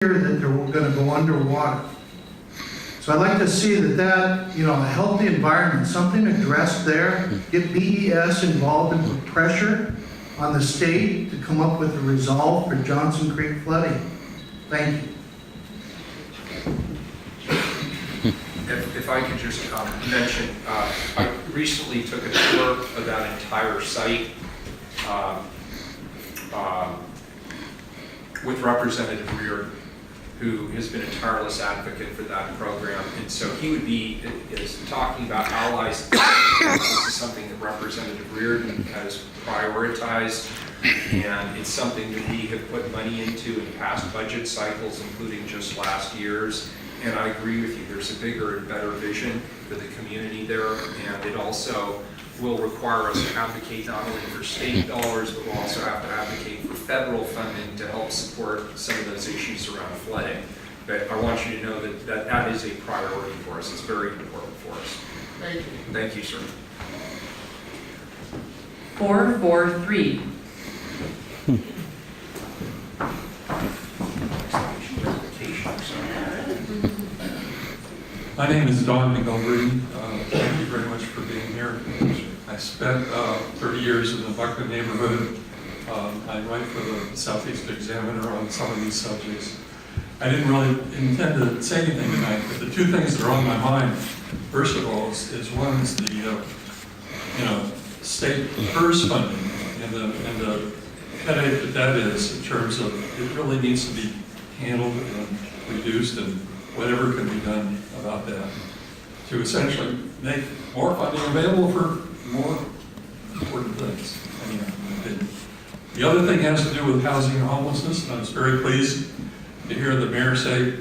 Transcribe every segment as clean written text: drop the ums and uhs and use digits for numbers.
that they're going to go underwater. So I'd like to see that, a healthy environment, something addressed there, get BES involved and put pressure on the state to come up with a resolve for Johnson Creek flooding. Thank you. If I could just mention, I recently took a tour of that entire site with Representative Reardon, who has been a tireless advocate for that program. And so he would be is talking about allies. This is something that Representative Reardon has prioritized, and it's something that we have put money into in past budget cycles, including just last year's. And I agree with you, there's a bigger and better vision for the community there, and it also will require us to advocate not only for state dollars, but we'll also have to advocate for federal funding to help support some of those issues around flooding. But I want you to know that that is a priority for us. It's very important for us. Thank you. Thank you, sir. 443. My name is Don McGilvery. Thank you very much for being here. I spent 30 years in the Buckland neighborhood. I write for the Southeast Examiner on some of these subjects. I didn't really intend to say anything tonight, but the two things that are on my mind, first of all, is one is the state PERS funding and the headache that is in terms of it really needs to be handled and reduced, and whatever can be done about that to essentially make more funding available for more important things. Anyway, the other thing has to do with housing and homelessness, and I was very pleased to hear the mayor say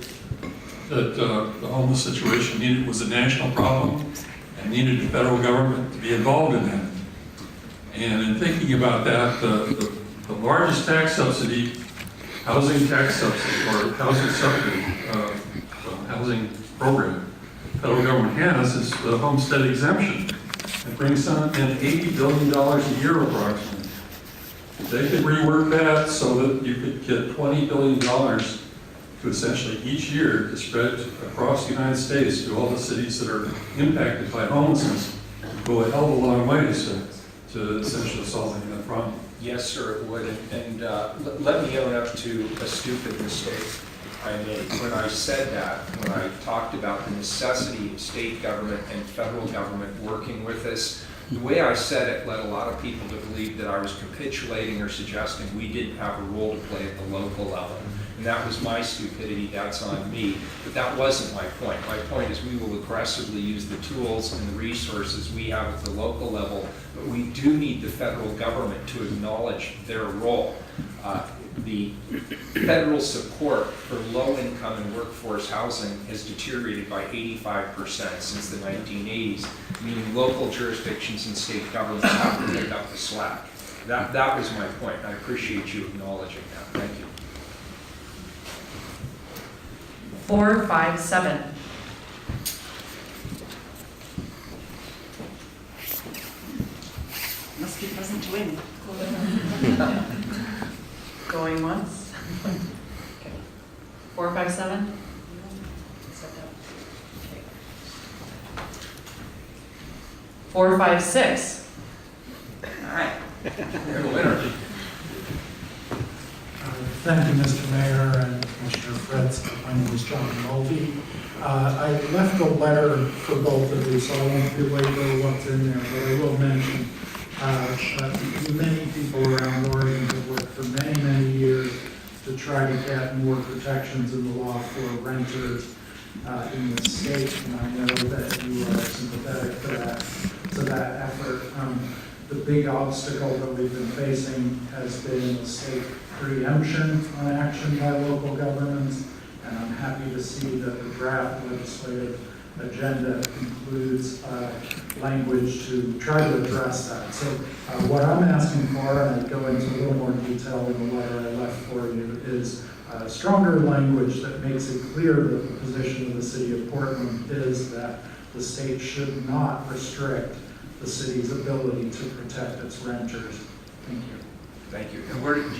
that the homeless situation was a national problem and needed the federal government to be involved in that. And in thinking about that, the largest tax subsidy, housing tax subsidy, or housing subsidy, housing program the federal government has is the homestead exemption. It brings in $80 billion a year approximately. They could rework that so that you could get $20 billion to essentially each year to spread across the United States to all the cities that are impacted by homelessness. Go a hell of a long ways to essentially solving that problem. Yes, sir, it would. And let me own up to a stupid mistake I made. When I said that, when I talked about the necessity of state government and federal government working with us, the way I said it led a lot of people to believe that I was capitulating or suggesting we didn't have a role to play at the local level. And that was my stupidity, that's on me. But that wasn't my point. My point is we will aggressively use the tools and the resources we have at the local level, but we do need the federal government to acknowledge their role. The federal support for low-income and workforce housing has deteriorated by 85% since the 1980s, meaning local jurisdictions and state governments have to pick up the slack. That was my point. I appreciate you acknowledging that. Thank you. 457. Must be present to win. Going once. 457. 456. All right. You're the winner. Thank you, Mr. Mayor and Commissioner Fritz. My name is John Mulvey. I left a letter for both of you, so I won't belabor what's in there, but I will mention many people around Oregon have worked for many, many years to try to get more protections in the law for renters in the state, and I know that you are sympathetic to that effort. The big obstacle that we've been facing has been state preemption on action by local governments, and I'm happy to see that the draft legislative agenda includes language to try to address that. So what I'm asking for, and I go into a little more detail in the letter I left for you, is stronger language that makes it clear that the position of the city of Portland is that the state should not restrict the city's ability to protect its renters. Thank you. Thank you. And where did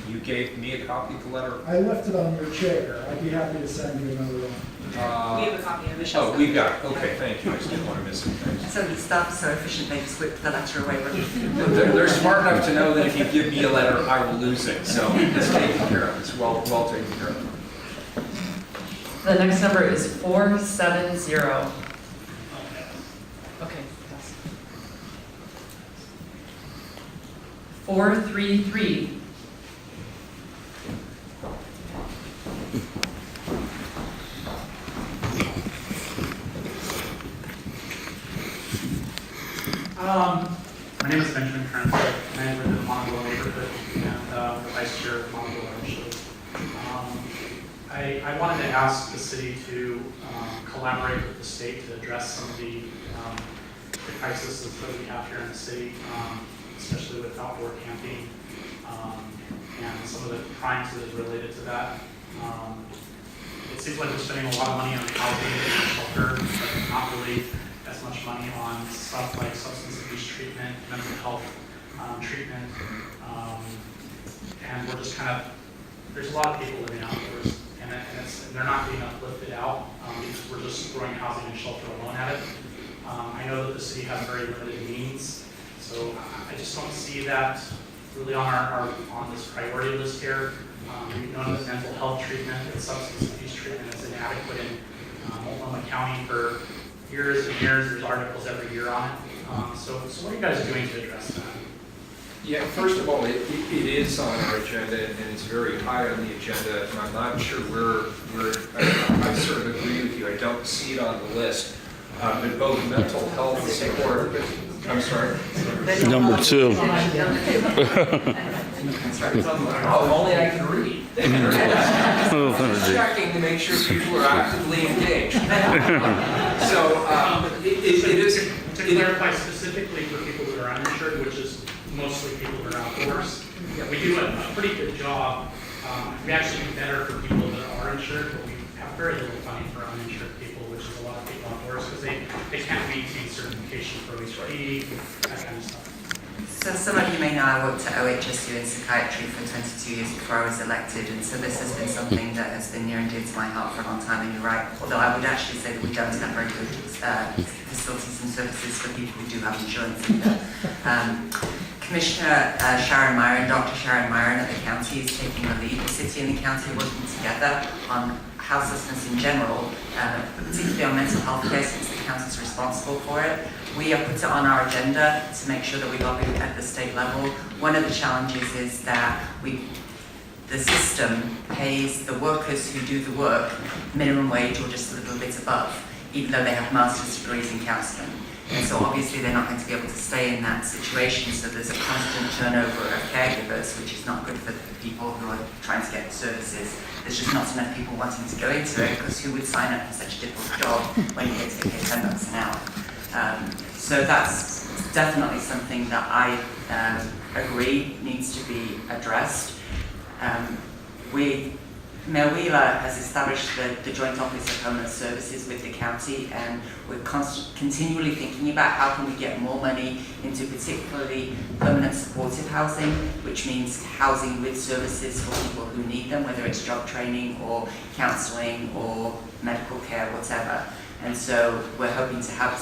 You gave me a copy of the letter? I left it on your chair. I'd be happy to send you another one. We have a copy of Michelle's. Oh, we've got it. Okay, thank you. I just didn't want to miss it. Thanks. So the staff are so efficient, they just whip the letter away with They're smart enough to know that if you give me a letter, I will lose it. So it's taken care of. It's well taken care of. The next number is 470. Okay. 433. My name is Benjamin Kernfeld, and I live in the Monongahela neighborhood, and the vice chair of Monongahela initially. I wanted to ask the city to collaborate with the state to address some of the crises that we have here in the city, especially with outdoor camping, and some of the crimes that is related to that. It seems like we're spending a lot of money on housing and shelter, but not really as much money on stuff like substance abuse treatment, mental health treatment, and we're just kind of, there's a lot of people living outdoors, and they're not being uplifted out because we're just throwing housing and shelter alone at it. I know that the city has very limited means, so I just don't see that really on on this priority list here. We've known that mental health treatment and substance abuse treatment is inadequate in Multnomah County for years and years. There's articles every year on it. So what are you guys doing to address that? Yeah, first of all, it is on our agenda, and it's very high on the agenda, and I'm not sure I sort of agree with you. I don't see it on the list. But both mental health support, I'm sorry? Number 2. Oh, only I can read. Checking to make sure people are actively engaged. So, it is. To clarify specifically for people who are uninsured, which is mostly people who are outdoors, we do a pretty good job. We actually do better for people that are insured, but we have very little funding for uninsured people, which is a lot of people outdoors, because they can't maintain certification for OHP, that kind of stuff. So some of you may know I worked at OHSU in psychiatry for 22 years before I was elected, and so this has been something that has been near and dear to my heart for a long time, and you're right, although I would actually say that we don't have very good facilities and services for people who do have insurance either. Commissioner Sharon Myron, Dr. Sharon Myron at the county is taking the lead. The city and the county are working together on houselessness in general, particularly on mental health care since the county is responsible for it. We have put it on our agenda to make sure that we lobby at the state level. One of the challenges is that the system pays the workers who do the work minimum wage or just a little bit above, even though they have master's degrees in counselling. And so obviously they're not going to be able to stay in that situation, so there's a constant turnover of caregivers, which is not good for the people who are trying to get services. There's just not enough people wanting to go into it, because who would sign up for such a difficult job when you get to get $10 an hour? So that's definitely something that I agree needs to be addressed. Mayor Wheeler has established the Joint Office of Homeless Services with the county, and we're continually thinking about how can we get more money into particularly permanent supportive housing, which means housing with services for people who need them, whether it's job training or counselling or medical care, whatever. And so we're hoping to have,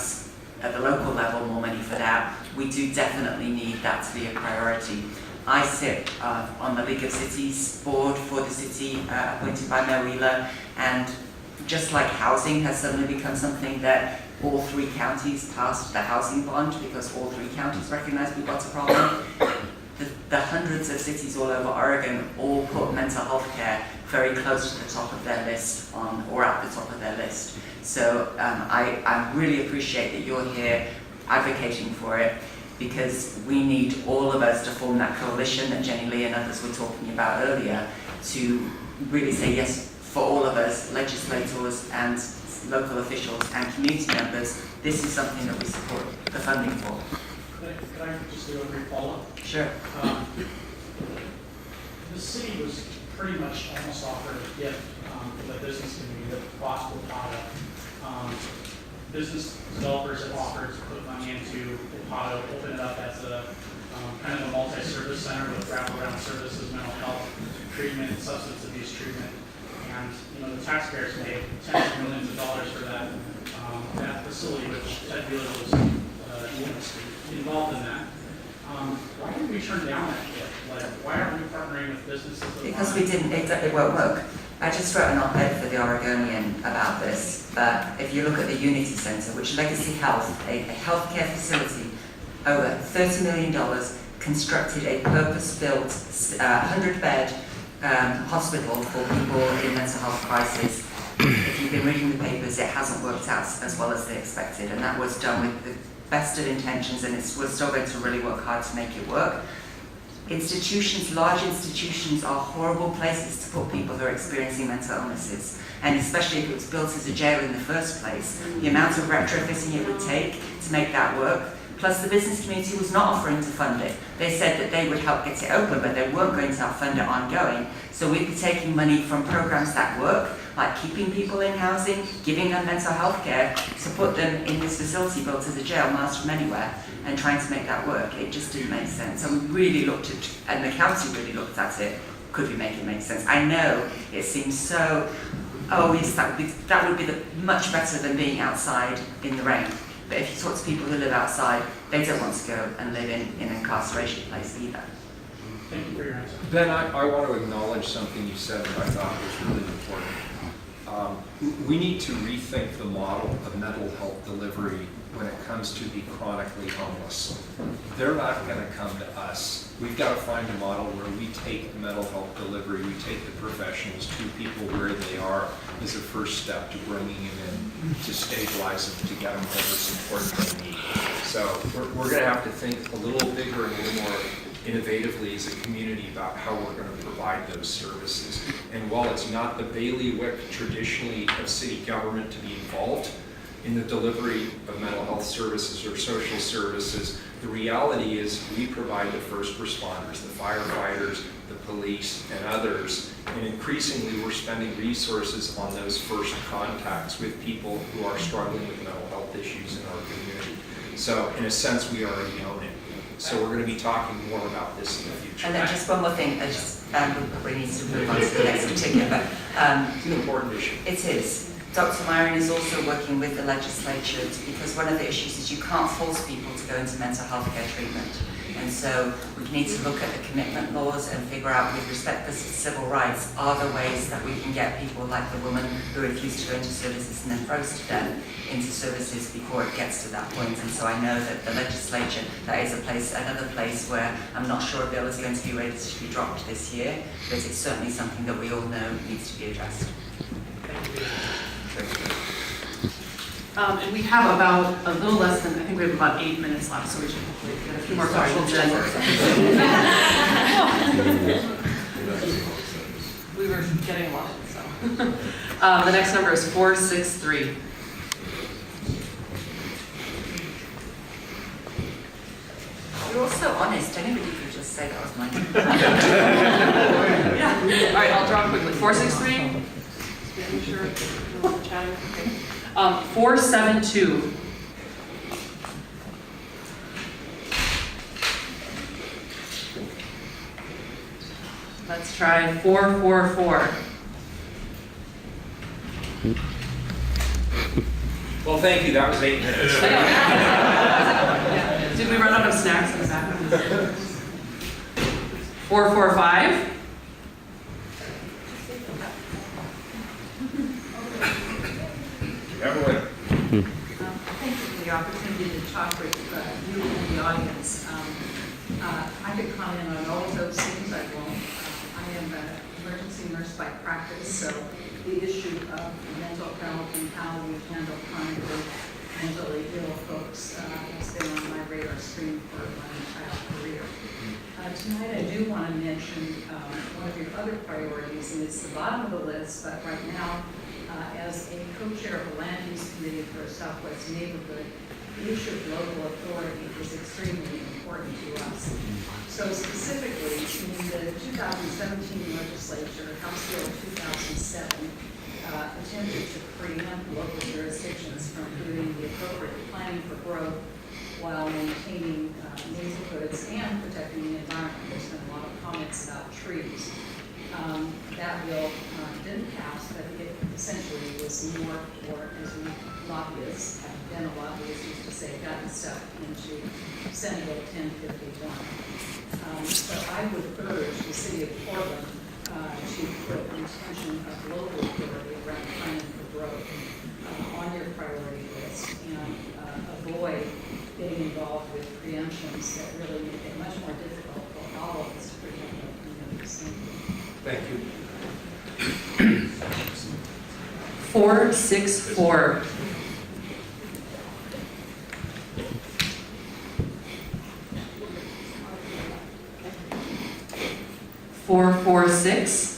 at the local level, more money for that. We do definitely need that to be a priority. I sit on the League of Cities board for the city, appointed by Mayor Wheeler, and just like housing has suddenly become something that all 3 counties passed the housing bond because all 3 counties recognize we've got a problem. The hundreds of cities all over Oregon all put mental health care very close to the top of their list or at the top of their list. So I really appreciate that you're here advocating for it, because we need all of us to form that coalition that Jenny Lee and others were talking about earlier, to really say yes for all of us, legislators and local officials and community members. This is something that we support the funding for. Could I just do a brief follow-up? Sure. The city was pretty much almost offered a gift to the business community, the Boston product. business developers have offered to put money into Pado, open it up as a kind of a multi-service center with wraparound services, mental health treatment, substance abuse treatment. And, you know, the taxpayers paid tens of millions of dollars for that, that facility, which Ted Wheeler was involved in that. Why did we turn down that bid? Like, why aren't we partnering with businesses? that Because want- we didn't, it won't work. I just wrote an op-ed for the Oregonian about this, but if you look at the Unity Center, which Legacy Health, a healthcare facility, over $30 million, constructed a purpose-built 100-bed hospital for people in mental health crisis. If you've been reading the papers, it hasn't worked out as well as they expected, and that was done with the best of intentions, and we're still going to really work hard to make it work. Institutions, large institutions, are horrible places to put people who are experiencing mental illnesses, and especially if it was built as a jail in the first place. The amount of retrofitting it would take to make that work, plus the business community was not offering to fund it. They said that they would help get it open, but they weren't going to help fund it ongoing. So we'd be taking money from programs that work, like keeping people in housing, giving them mental health care, to put them in this facility built as a jail, miles from anywhere, and trying to make that work. It just didn't make sense. And we really looked at, and the council really looked at it, could we make it make sense? I know it seems so, oh yes, that would be much better than being outside in the rain. But if you talk to people who live outside, they don't want to go and live in an incarceration place either. Thank you for your answer. Ben, I want to acknowledge something you said that I thought was really important. We need to rethink the model of mental health delivery when it comes to the chronically homeless. They're not going to come to us. We've got to find a model where we take mental health delivery, we take the professionals to people where they are as a first step to bringing them in, to stabilize them, to get them whatever support they need. So we're going to have to think a little bigger and a little more innovatively as a community about how we're going to provide those services. And while it's not the bailiwick traditionally of city government to be involved in the delivery of mental health services or social services, the reality is we provide the first responders, the firefighters, the police, and others. And increasingly, we're spending resources on those first contacts with people who are struggling with mental health issues in our community. So in a sense, we already own it. So we're going to be talking more about this in the future. And then just one more thing, we need to move on to the next ticket, but It's an important issue. it is. Dr. Myron is also working with the legislature because one of the issues is you can't force people to go into mental health care treatment. And so we need to look at the commitment laws and figure out, with respect to civil rights, are there ways that we can get people like the woman who refused to go into services and then froze to death into services before it gets to that point. And so I know that the legislature, that is another place where I'm not sure a bill is going to be ready to be dropped this year, but it's certainly something that we all know needs to be addressed. And we have about a little less than, I think we have about 8 minutes left, so we should hopefully get a few more Sorry, questions in. We were getting a lot, so. The next number is 463. You're all so honest. Anybody could just say that was mine. Yeah. All right, I'll draw quickly. 463. Just making sure no one's chatting. Okay. 472. Let's try 444. Well, thank you. That was 8 minutes. Did we run out of snacks in the back? 445. Evelyn. Thank you for the opportunity to talk with you and the audience. I could comment on all of those things. I won't. I am an emergency nurse by practice, so the issue of mental health and how we handle chronically mentally ill folks has been on my radar screen for my entire career. Tonight I do want to mention one of your other priorities, and it's the bottom of the list, but right now, as a co-chair of the Land Use Committee for a Southwest neighborhood, the issue of local authority is extremely important to us. So specifically, in the 2017 legislature, House Bill 2007, attempted to preempt local jurisdictions from doing the appropriate planning for growth while maintaining neighborhoods and protecting the environment. There's been a lot of comments about trees. That bill didn't pass, but it essentially was more, or as we lobbyists, have been a lobbyist used to say, gotten stuff into Senate Bill 1051. So I would urge the city of Portland to put retention of local authority around planning for growth on your priority list and avoid getting involved with preemptions that really make it much more difficult for all of us to preempt what communities. Thank you. 464. 446.